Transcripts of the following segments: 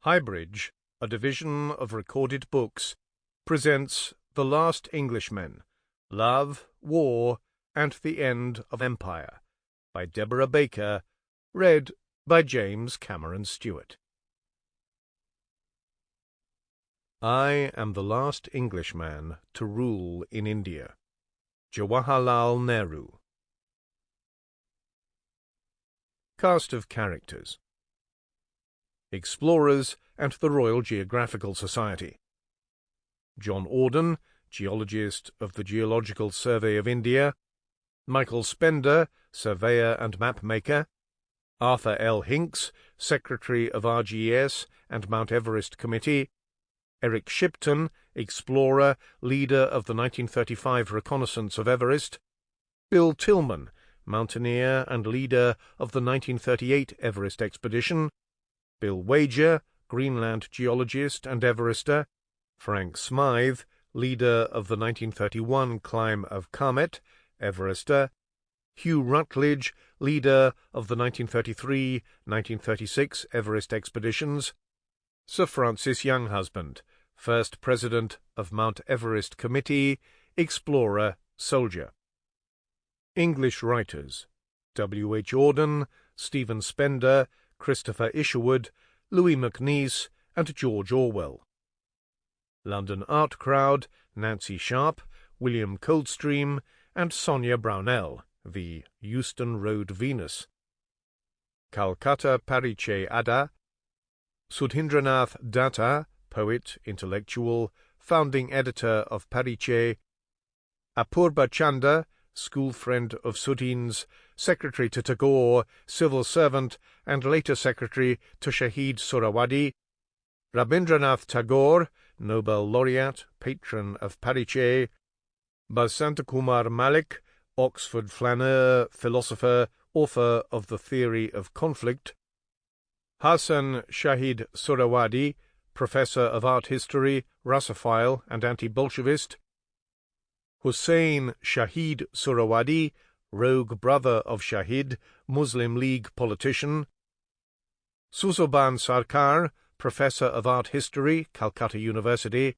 HighBridge, a division of recorded books, presents The Last Englishmen, Love, War, and the End of Empire, by Deborah Baker, read by James Cameron Stewart. I am the last Englishman to rule in India. Jawaharlal Nehru. Cast of Characters: Explorers and the Royal Geographical Society. John Auden, geologist of the Geological Survey of India. Michael Spender, surveyor and mapmaker. Arthur L. Hinks, secretary of RGS and Mount Everest Committee. Eric Shipton, explorer, leader of the 1935 reconnaissance of Everest. Bill Tillman, mountaineer and leader of the 1938 Everest expedition. Bill Wager, Greenland geologist and Everester. Frank Smythe, leader of the 1931 climb of Kamet, Everester. Hugh Rutledge, leader of the 1933-1936 Everest expeditions. Sir Francis Younghusband, first president of Mount Everest Committee, explorer, soldier. English writers: W. H. Auden, Stephen Spender, Christopher Isherwood, Louis MacNeice, and George Orwell. London art crowd: Nancy Sharp, William Coldstream, and Sonia Brownell, the Euston Road Venus. Calcutta Pariche Ada. Sudhindranath Datta, poet, intellectual, founding editor of Pariche. Apurba Chanda, school friend of Sudhin's, secretary to Tagore, civil servant, and later secretary to Shahid Surawadi. Rabindranath Tagore, Nobel laureate, patron of Pariche. Basantakumar Malik, Oxford flaneur, philosopher, author of The Theory of Conflict. Hasan Shahid Surawadi, professor of art history, Russophile and anti-Bolshevist. Hussein Shahid Surawadi, rogue brother of Shahid, Muslim League politician. Suzoban Sarkar, professor of art history, Calcutta University.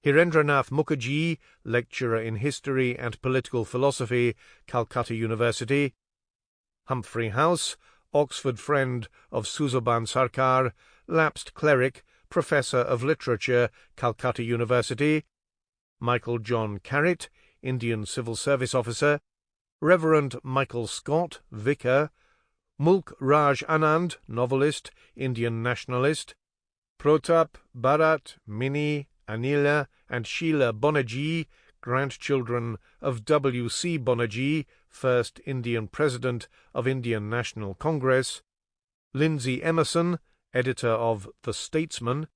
Hirendranath Mukherjee, lecturer in history and political philosophy, Calcutta University. Humphrey House, Oxford friend of Suzoban Sarkar, lapsed cleric, professor of literature, Calcutta University. Michael John Carrett, Indian Civil Service officer. Reverend Michael Scott, vicar. Mulk Raj Anand, novelist, Indian nationalist. Protap, Bharat, Mini, Anila, and Sheila Banerjee, grandchildren of W. C. Banerjee, first Indian president of Indian National Congress. Lindsay Emerson, editor of The Statesman.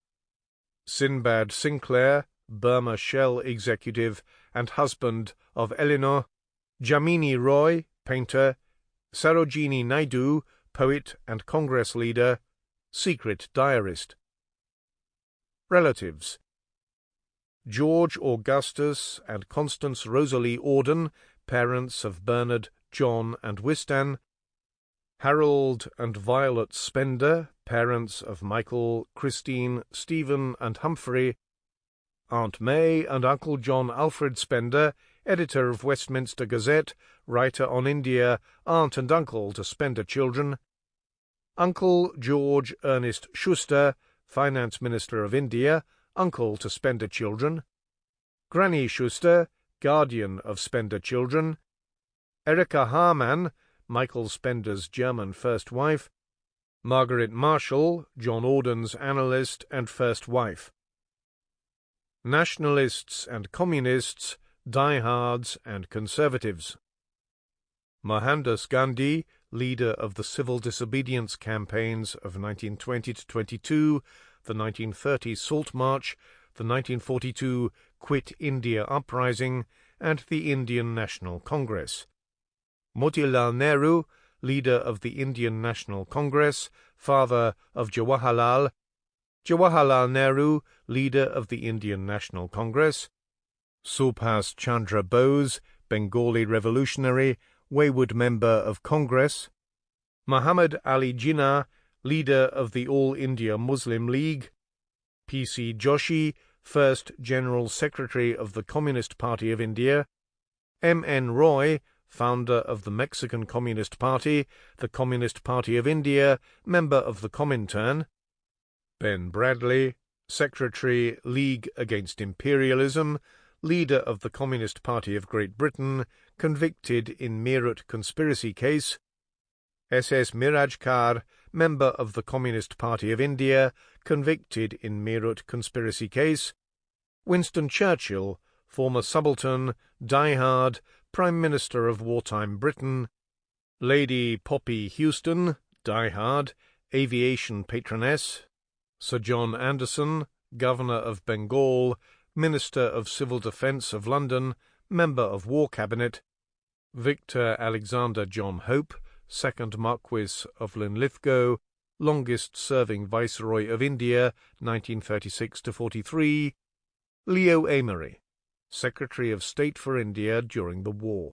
Sinbad Sinclair, Burma Shell executive and husband of Eleanor. Jamini Roy, painter. Sarojini Naidu, poet and Congress leader, secret diarist. Relatives: George Augustus and Constance Rosalie Auden, parents of Bernard, John, and Wistan. Harold and Violet Spender, parents of Michael, Christine, Stephen, and Humphrey. Aunt May and Uncle John Alfred Spender, editor of Westminster Gazette, writer on India, aunt and uncle to Spender children. Uncle George Ernest Schuster, finance minister of India, uncle to Spender children. Granny Schuster, guardian of Spender children. Erika Harman, Michael Spender's German first wife. Margaret Marshall, John Auden's analyst and first wife. Nationalists and communists, diehards and conservatives. Mohandas Gandhi, leader of the civil disobedience campaigns of 1920-22, the 1930 Salt March, the 1942 Quit India Uprising, and the Indian National Congress. Motilal Nehru, leader of the Indian National Congress, father of Jawaharlal. Jawaharlal Nehru, leader of the Indian National Congress. Subhas Chandra Bose, Bengali revolutionary, wayward member of Congress. Muhammad Ali Jinnah, leader of the All India Muslim League; P.C. Joshi, first General Secretary of the Communist Party of India; M.N. Roy, founder of the Mexican Communist Party, the Communist Party of India, member of the Comintern; Ben Bradley, Secretary, League Against Imperialism, leader of the Communist Party of Great Britain, convicted in Meerut conspiracy case; S.S. Mirajkar, member of the Communist Party of India, convicted in Meerut conspiracy case; Winston Churchill, former subaltern, diehard, Prime Minister of wartime Britain; Lady Poppy Houston, diehard, aviation patroness; Sir John Anderson, Governor of Bengal, Minister of Civil Defence of London, member of War Cabinet; Victor Alexander John Hope, second Marquis of Linlithgow, longest-serving Viceroy of India, 1936–43; Leo Amery, Secretary of State for India during the war.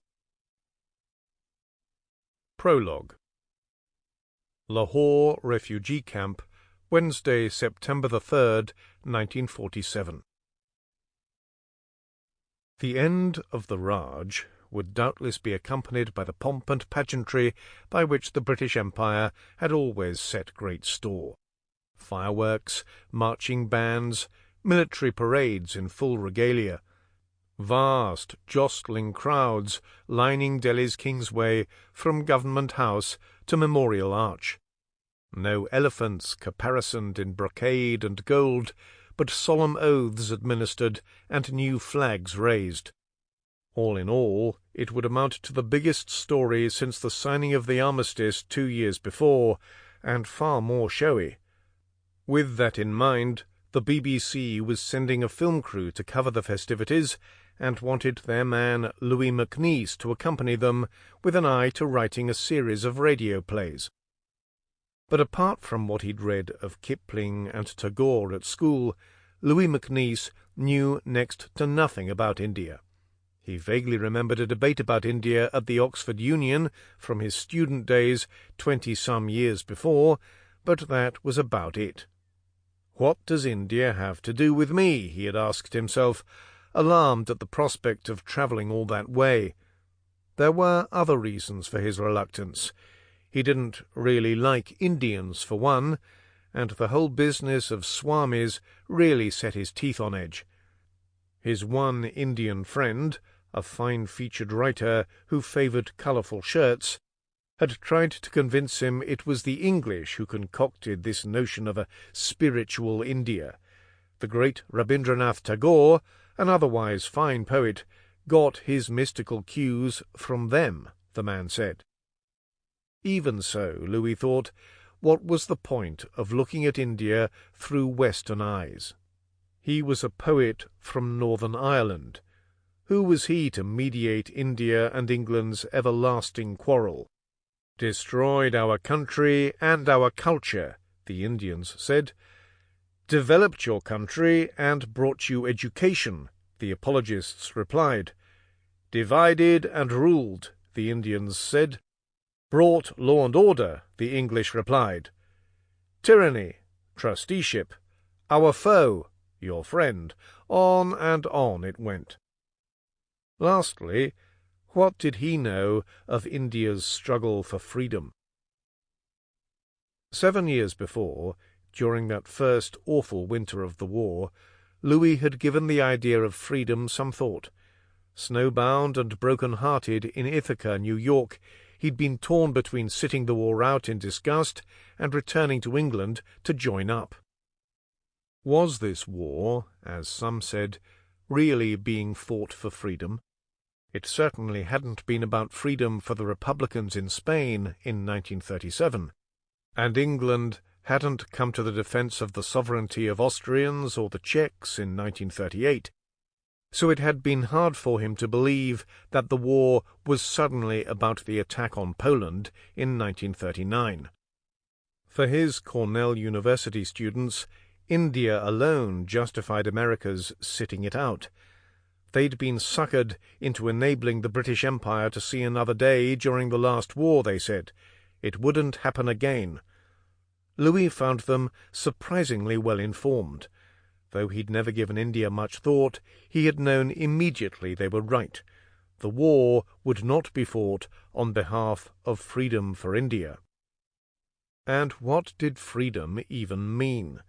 Prologue. Lahore Refugee Camp, Wednesday, September 3rd, 1947. The end of the Raj would doubtless be accompanied by the pomp and pageantry by which the British Empire had always set great store. Fireworks, marching bands, military parades in full regalia, vast, jostling crowds lining Delhi's Kingsway from Government House to Memorial Arch. No elephants caparisoned in brocade and gold, but solemn oaths administered and new flags raised. All in all, it would amount to the biggest story since the signing of the armistice 2 years before, and far more showy. With that in mind, the BBC was sending a film crew to cover the festivities, and wanted their man Louis MacNeice to accompany them, with an eye to writing a series of radio plays. But apart from what he'd read of Kipling and Tagore at school, Louis MacNeice knew next to nothing about India. He vaguely remembered a debate about India at the Oxford Union from his student days 20-some years before, but that was about it. What does India have to do with me? He had asked himself, alarmed at the prospect of travelling all that way. There were other reasons for his reluctance. He didn't really like Indians, for one, and the whole business of swamis really set his teeth on edge. His one Indian friend, a fine-featured writer who favoured colourful shirts, had tried to convince him it was the English who concocted this notion of a spiritual India. The great Rabindranath Tagore, an otherwise fine poet, got his mystical cues from them, the man said. Even so, Louis thought, what was the point of looking at India through Western eyes? He was a poet from Northern Ireland. Who was he to mediate India and England's everlasting quarrel? Destroyed our country and our culture, the Indians said. Developed your country and brought you education, the apologists replied. Divided and ruled, the Indians said. Brought law and order, the English replied. Tyranny, trusteeship, our foe, your friend, on and on it went. Lastly, what did he know of India's struggle for freedom? 7 years before, during that first awful winter of the war, Louis had given the idea of freedom some thought. Snowbound and broken-hearted in Ithaca, New York, he'd been torn between sitting the war out in disgust and returning to England to join up. Was this war, as some said, really being fought for freedom? It certainly hadn't been about freedom for the Republicans in Spain in 1937, and England hadn't come to the defence of the sovereignty of Austrians or the Czechs in 1938, so it had been hard for him to believe that the war was suddenly about the attack on Poland in 1939. For his Cornell University students, India alone justified America's sitting it out. They'd been suckered into enabling the British Empire to see another day during the last war, they said. It wouldn't happen again. Louis found them surprisingly well informed. Though he'd never given India much thought, he had known immediately they were right. The war would not be fought on behalf of freedom for India. And what did freedom even mean?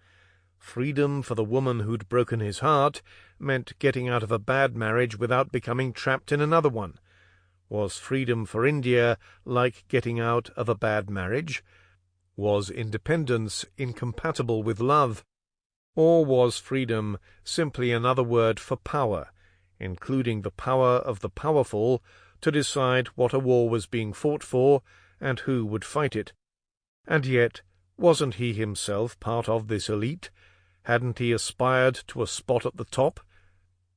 Freedom for the woman who'd broken his heart meant getting out of a bad marriage without becoming trapped in another one. Was freedom for India like getting out of a bad marriage? Was independence incompatible with love? Or was freedom simply another word for power, including the power of the powerful to decide what a war was being fought for and who would fight it? And yet, wasn't he himself part of this elite? Hadn't he aspired to a spot at the top?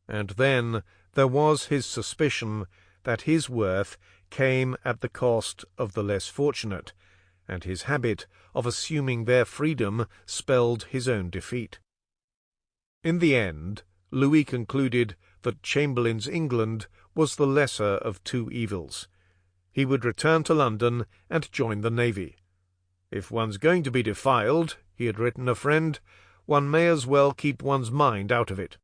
And then there was his suspicion that his worth came at the cost of the less fortunate, and his habit of assuming their freedom spelled his own defeat. In the end, Louis concluded that Chamberlain's England was the lesser of two evils. He would return to London and join the Navy. If one's going to be defiled, he had written a friend, one may as well keep one's mind out of it.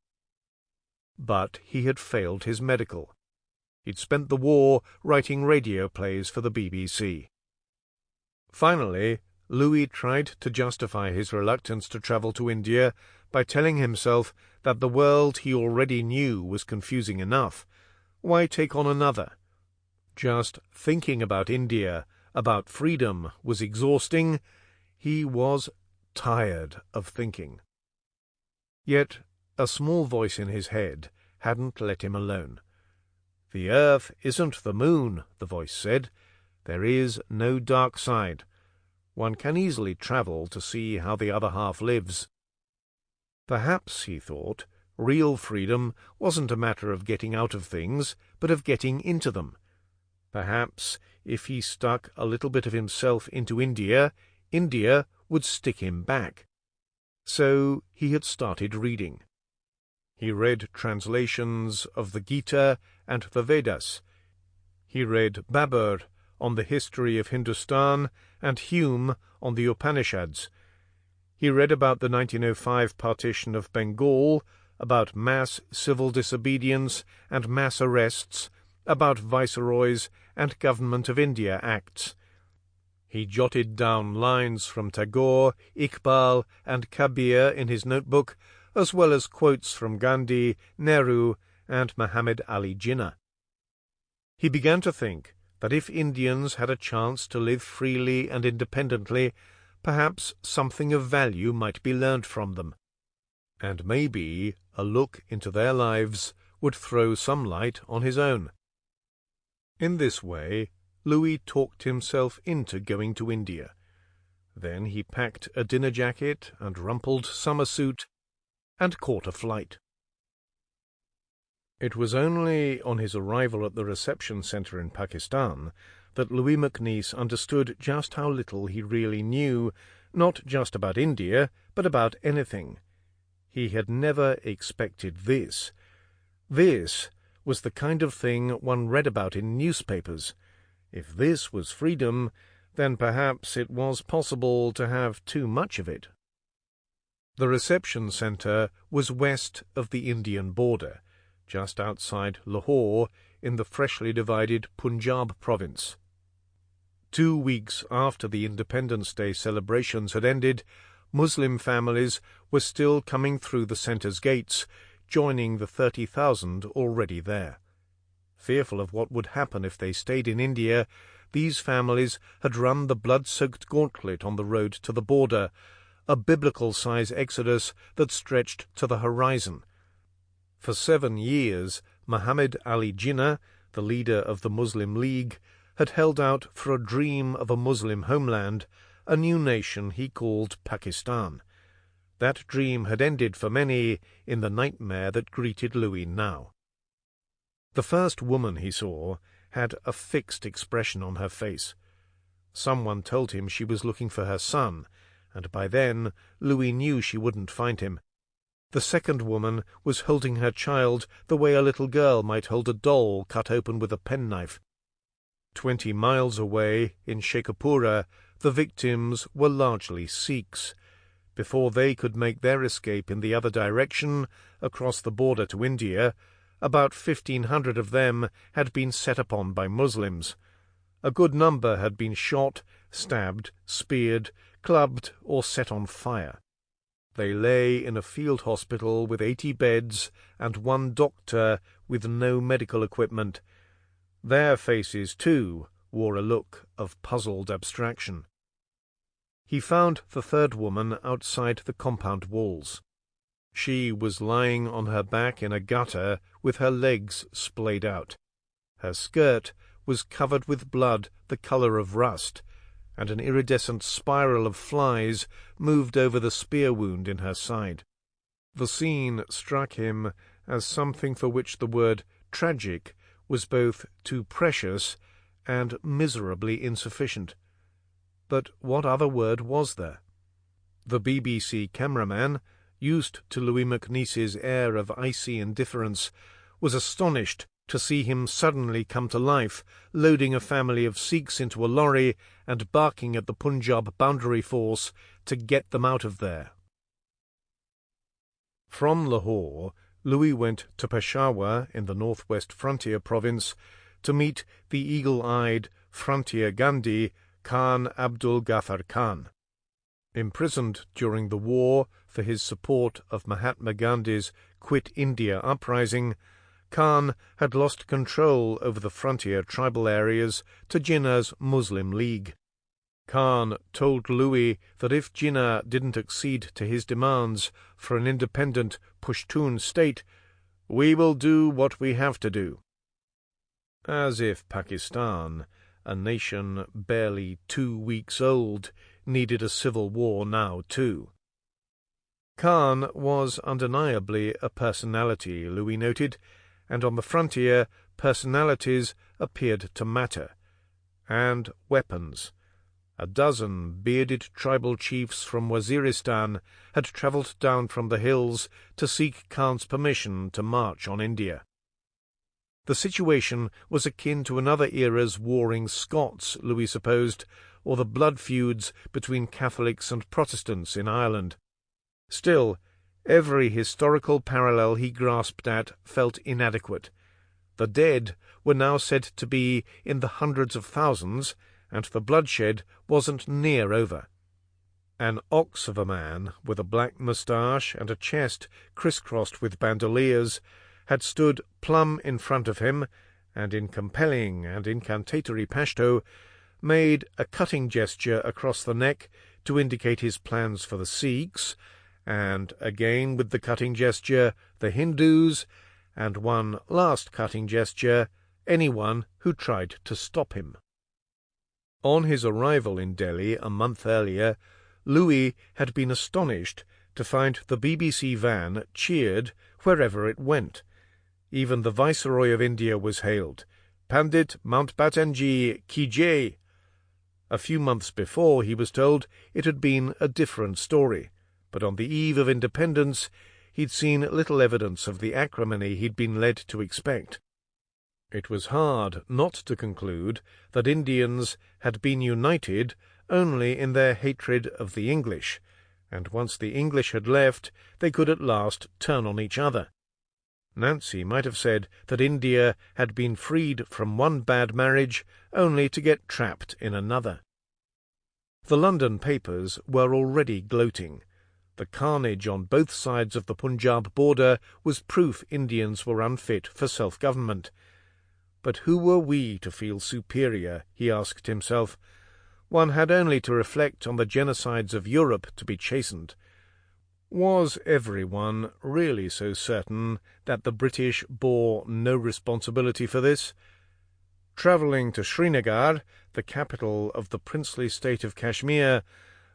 But he had failed his medical. He'd spent the war writing radio plays for the BBC. Finally, Louis tried to justify his reluctance to travel to India by telling himself that the world he already knew was confusing enough. Why take on another? Just thinking about India, about freedom, was exhausting. He was tired of thinking. Yet a small voice in his head hadn't let him alone. "The earth isn't the moon," the voice said. "There is no dark side. One can easily travel to see how the other half lives." Perhaps, he thought, real freedom wasn't a matter of getting out of things, but of getting into them. Perhaps, if he stuck a little bit of himself into India, India would stick him back. So he had started reading. He read translations of the Gita and the Vedas. He read Babur on the history of Hindustan and Hume on the Upanishads. He read about the 1905 partition of Bengal, about mass civil disobedience and mass arrests, about viceroys and Government of India Acts. He jotted down lines from Tagore, Iqbal, and Kabir in his notebook, as well as quotes from Gandhi, Nehru, and Muhammad Ali Jinnah. He began to think that if Indians had a chance to live freely and independently, perhaps something of value might be learned from them, and maybe a look into their lives would throw some light on his own. In this way, Louis talked himself into going to India. Then he packed a dinner jacket and rumpled summer suit and caught a flight. It was only on his arrival at the reception centre in Pakistan that Louis MacNeice understood just how little he really knew, not just about India, but about anything. He had never expected this. This was the kind of thing one read about in newspapers. If this was freedom, then perhaps it was possible to have too much of it. The reception centre was west of the Indian border, just outside Lahore, in the freshly divided Punjab province. 2 weeks after the Independence Day celebrations had ended, Muslim families were still coming through the centre's gates, joining the 30,000 already there. Fearful of what would happen if they stayed in India, these families had run the blood-soaked gauntlet on the road to the border, a biblical-size exodus that stretched to the horizon. For 7 years, Muhammad Ali Jinnah, the leader of the Muslim League, had held out for a dream of a Muslim homeland, a new nation he called Pakistan. That dream had ended for many in the nightmare that greeted Louis now. The first woman he saw had a fixed expression on her face. Someone told him she was looking for her son, and by then Louis knew she wouldn't find him. The second woman was holding her child the way a little girl might hold a doll cut open with a penknife. 20 miles away, in Sheikhupura, the victims were largely Sikhs. Before they could make their escape in the other direction, across the border to India, about 1,500 of them had been set upon by Muslims. A good number had been shot, stabbed, speared, clubbed, or set on fire. They lay in a field hospital with 80 beds and one doctor with no medical equipment. Their faces, too, wore a look of puzzled abstraction. He found the third woman outside the compound walls. She was lying on her back in a gutter with her legs splayed out. Her skirt was covered with blood the colour of rust, and an iridescent spiral of flies moved over the spear wound in her side. The scene struck him as something for which the word tragic was both too precious and miserably insufficient. But what other word was there? The BBC cameraman, used to Louis MacNeice's air of icy indifference, was astonished to see him suddenly come to life, loading a family of Sikhs into a lorry and barking at the Punjab boundary force to get them out of there. From Lahore, Louis went to Peshawar in the northwest frontier province to meet the eagle-eyed frontier Gandhi, Khan Abdul Ghaffar Khan. Imprisoned during the war for his support of Mahatma Gandhi's Quit India uprising, Khan had lost control over the frontier tribal areas to Jinnah's Muslim League. Khan told Louis that if Jinnah didn't accede to his demands for an independent Pushtun state, "We will do what we have to do." As if Pakistan, a nation barely 2 weeks old, needed a civil war now too. Khan was undeniably a personality, Louis noted, and on the frontier personalities appeared to matter. And weapons. A dozen bearded tribal chiefs from Waziristan had travelled down from the hills to seek Khan's permission to march on India. The situation was akin to another era's warring Scots, Louis supposed, or the blood feuds between Catholics and Protestants in Ireland. Still, every historical parallel he grasped at felt inadequate. The dead were now said to be in the hundreds of thousands, and the bloodshed wasn't near over. An ox of a man, with a black moustache and a chest crisscrossed with bandoliers, had stood plumb in front of him, and in compelling and incantatory Pashto made a cutting gesture across the neck to indicate his plans for the Sikhs, and again with the cutting gesture the Hindus, and one last cutting gesture anyone who tried to stop him. On his arrival in Delhi a month earlier, Louis had been astonished to find the BBC van cheered wherever it went. Even the Viceroy of India was hailed, "Pandit Mountbattenji ki jai." A few months before, he was told, it had been a different story, but on the eve of independence he'd seen little evidence of the acrimony he'd been led to expect. It was hard not to conclude that Indians had been united only in their hatred of the English, and once the English had left, they could at last turn on each other. Nancy might have said that India had been freed from one bad marriage only to get trapped in another. The London papers were already gloating. The carnage on both sides of the Punjab border was proof Indians were unfit for self-government. But who were we to feel superior, he asked himself. One had only to reflect on the genocides of Europe to be chastened. Was everyone really so certain that the British bore no responsibility for this? Travelling to Srinagar, the capital of the princely state of Kashmir,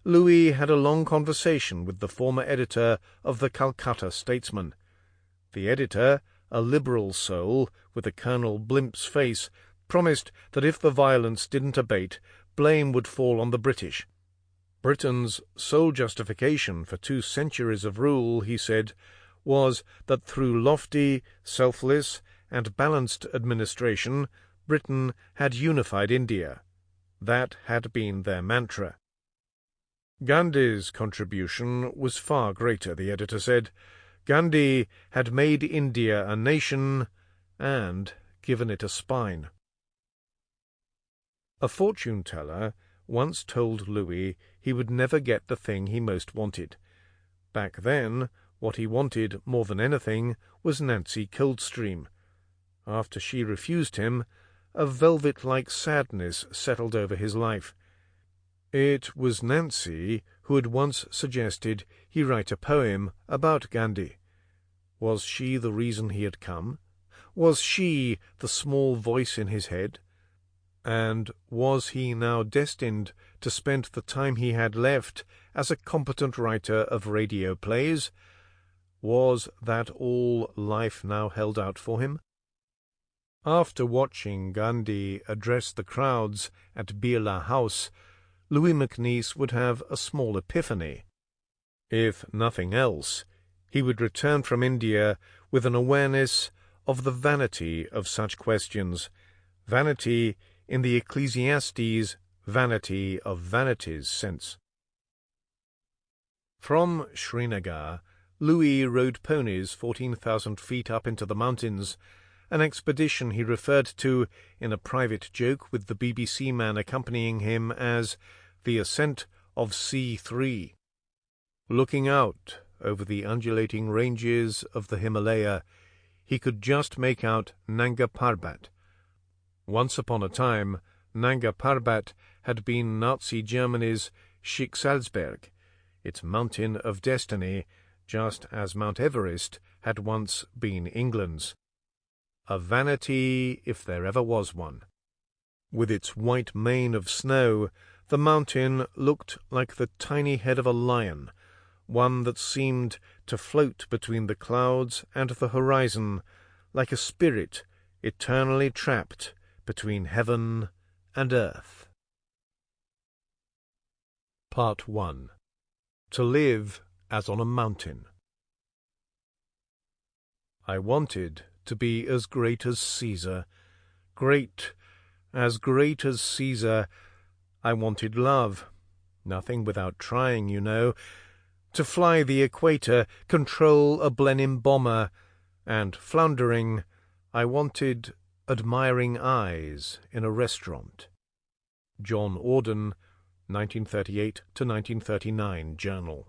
Louis had a long conversation with the former editor of the Calcutta Statesman. The editor, a liberal soul with a Colonel Blimp's face, promised that if the violence didn't abate, blame would fall on the British. Britain's sole justification for 2 centuries of rule, he said, was that through lofty, selfless, and balanced administration, Britain had unified India. That had been their mantra. Gandhi's contribution was far greater, the editor said. Gandhi had made India a nation and given it a spine. A fortune-teller once told Louis he would never get the thing he most wanted. Back then, what he wanted more than anything was Nancy Coldstream. After she refused him, a velvet-like sadness settled over his life. It was Nancy who had once suggested he write a poem about Gandhi. Was she the reason he had come? Was she the small voice in his head? And was he now destined to spend the time he had left as a competent writer of radio plays? Was that all life now held out for him? After watching Gandhi address the crowds at Birla House, Louis MacNeice would have a small epiphany. If nothing else, he would return from India with an awareness of the vanity of such questions, vanity in the Ecclesiastes' vanity of vanities sense. From Srinagar, Louis rode ponies 14,000 feet up into the mountains, an expedition he referred to in a private joke with the BBC man accompanying him as the ascent of C3. Looking out over the undulating ranges of the Himalaya, he could just make out Nanga Parbat. Once upon a time, Nanga Parbat had been Nazi Germany's Schicksalsberg, its mountain of destiny, just as Mount Everest had once been England's. A vanity, if there ever was one. With its white mane of snow, the mountain looked like the tiny head of a lion, one that seemed to float between the clouds and the horizon, like a spirit eternally trapped between heaven and earth. Part 1. To live as on a mountain. I wanted to be as great as Caesar. As great as Caesar. I wanted love. Nothing without trying, you know. To fly the equator, control a Blenheim bomber, and, floundering, I wanted admiring eyes in a restaurant. John Auden, 1938-1939 Journal.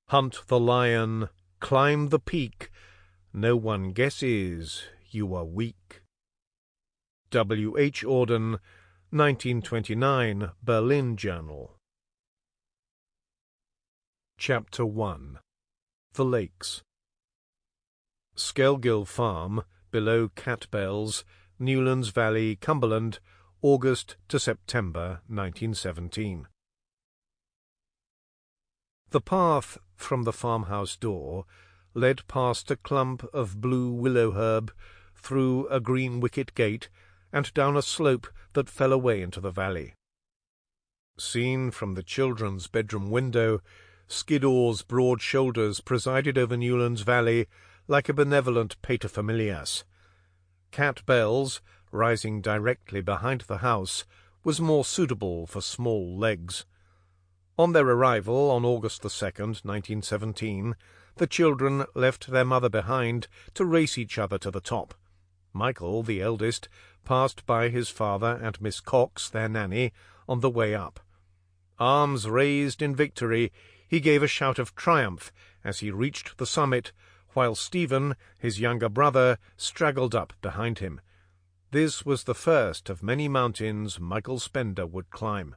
Hunt the lion, climb the peak, no one guesses you are weak. W. H. Auden, 1929 Berlin Journal. Chapter 1. The Lakes. Skelgill Farm, below Catbells, Newlands Valley, Cumberland, August to September 1917. The path from the farmhouse door led past a clump of blue willow herb, through a green wicket gate, and down a slope that fell away into the valley. Seen from the children's bedroom window, Skiddaw's broad shoulders presided over Newlands Valley like a benevolent paterfamilias. Catbells, rising directly behind the house, was more suitable for small legs. On their arrival on August 2nd, 1917, the children left their mother behind to race each other to the top. Michael, the eldest, passed by his father and Miss Cox, their nanny, on the way up. Arms raised in victory, he gave a shout of triumph as he reached the summit, while Stephen, his younger brother, straggled up behind him. This was the first of many mountains Michael Spender would climb.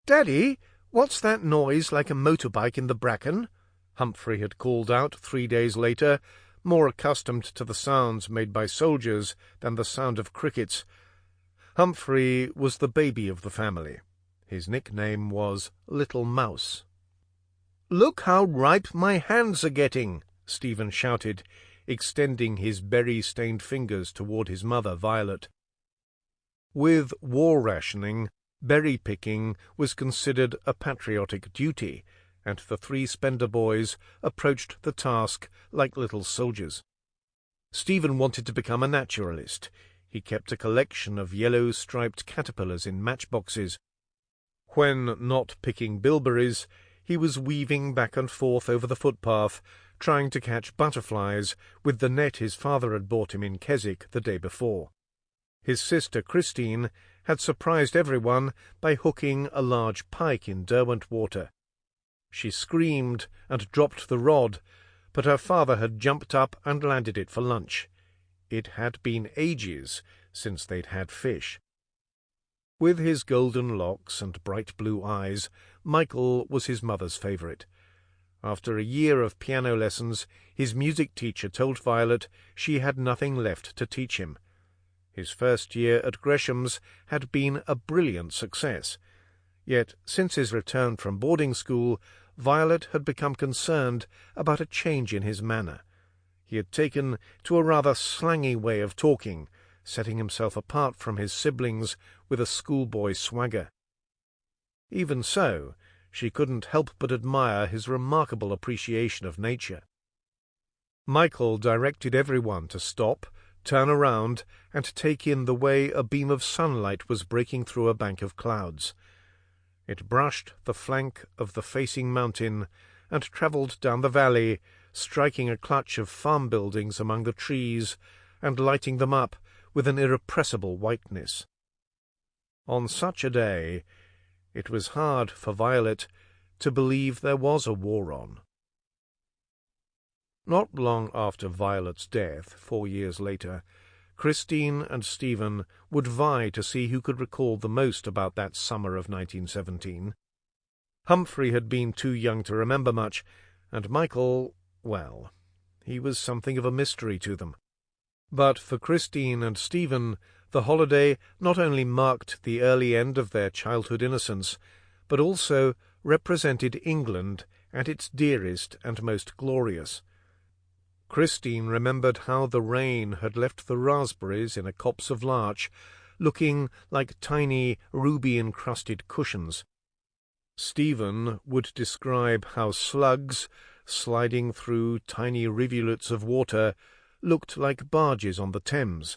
"Daddy, what's that noise like a motorbike in the bracken?" Humphrey had called out 3 days later, more accustomed to the sounds made by soldiers than the sound of crickets. Humphrey was the baby of the family. His nickname was Little Mouse. "Look how ripe my hands are getting," Stephen shouted, extending his berry-stained fingers toward his mother, Violet. With war rationing, berry-picking was considered a patriotic duty, and the 3 Spender boys approached the task like little soldiers. Stephen wanted to become a naturalist. He kept a collection of yellow-striped caterpillars in matchboxes. When not picking bilberries, he was weaving back and forth over the footpath, trying to catch butterflies with the net his father had bought him in Keswick the day before. His sister Christine had surprised everyone by hooking a large pike in Derwent water. She screamed and dropped the rod, but her father had jumped up and landed it for lunch. It had been ages since they'd had fish. With his golden locks and bright blue eyes, Michael was his mother's favourite. After a year of piano lessons, his music teacher told Violet she had nothing left to teach him. His first year at Gresham's had been a brilliant success. Yet, since his return from boarding school, Violet had become concerned about a change in his manner. He had taken to a rather slangy way of talking, setting himself apart from his siblings with a schoolboy swagger. Even so, she couldn't help but admire his remarkable appreciation of nature. Michael directed everyone to stop, turn around, and take in the way a beam of sunlight was breaking through a bank of clouds. It brushed the flank of the facing mountain and travelled down the valley, striking a clutch of farm buildings among the trees and lighting them up with an irrepressible whiteness. On such a day, it was hard for Violet to believe there was a war on. Not long after Violet's death, 4 years later, Christine and Stephen would vie to see who could recall the most about that summer of 1917. Humphrey had been too young to remember much, and Michael, well, he was something of a mystery to them. But for Christine and Stephen, the holiday not only marked the early end of their childhood innocence, but also represented England at its dearest and most glorious. Christine remembered how the rain had left the raspberries in a copse of larch, looking like tiny ruby-encrusted cushions. Stephen would describe how slugs, sliding through tiny rivulets of water, looked like barges on the Thames,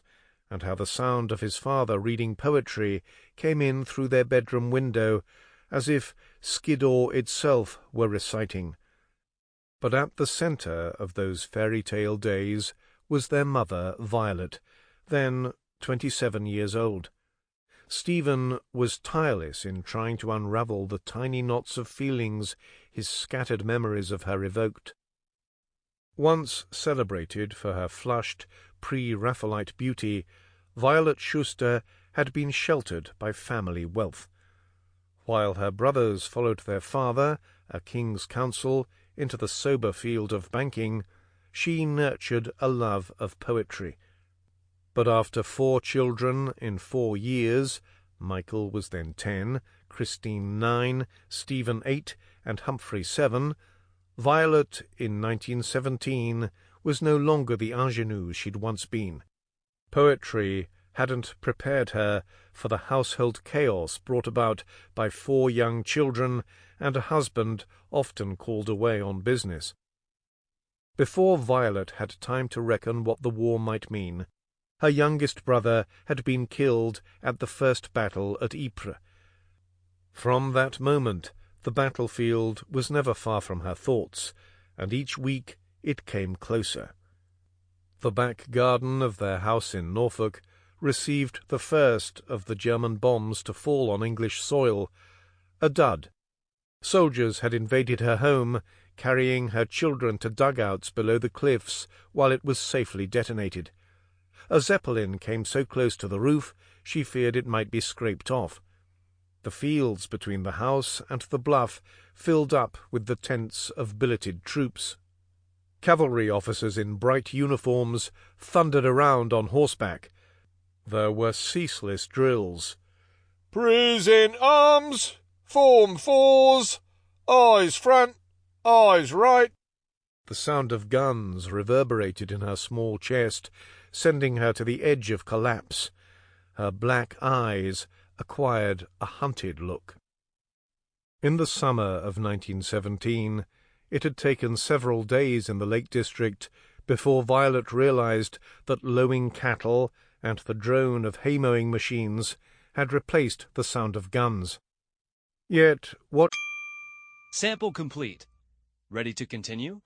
and how the sound of his father reading poetry came in through their bedroom window, as if Skiddaw itself were reciting. But at the centre of those fairy-tale days was their mother, Violet, then 27 years old. Stephen was tireless in trying to unravel the tiny knots of feelings his scattered memories of her evoked. Once celebrated for her flushed, pre-Raphaelite beauty, Violet Schuster had been sheltered by family wealth. While her brothers followed their father, a king's counsel, into the sober field of banking, she nurtured a love of poetry. But after 4 children in 4 years, Michael was then 10, Christine 9, Stephen 8, and Humphrey 7, Violet, in 1917, was no longer the ingénue she'd once been. Poetry hadn't prepared her for the household chaos brought about by 4 young children and a husband often called away on business. Before Violet had time to reckon what the war might mean, her youngest brother had been killed at the first battle at Ypres. From that moment, the battlefield was never far from her thoughts, and each week it came closer. The back garden of their house in Norfolk received the first of the German bombs to fall on English soil, a dud. Soldiers had invaded her home, carrying her children to dugouts below the cliffs while it was safely detonated. A Zeppelin came so close to the roof she feared it might be scraped off. The fields between the house and the bluff filled up with the tents of billeted troops. Cavalry officers in bright uniforms thundered around on horseback. There were ceaseless drills. "Pre's in arms! Form 4s! Eyes front! Eyes right!" The sound of guns reverberated in her small chest, sending her to the edge of collapse. Her black eyes acquired a hunted look. In the summer of 1917, it had taken several days in the Lake District before Violet realized that lowing cattle and the drone of hay-mowing machines had replaced the sound of guns. Yet what... Sample complete. Ready to continue?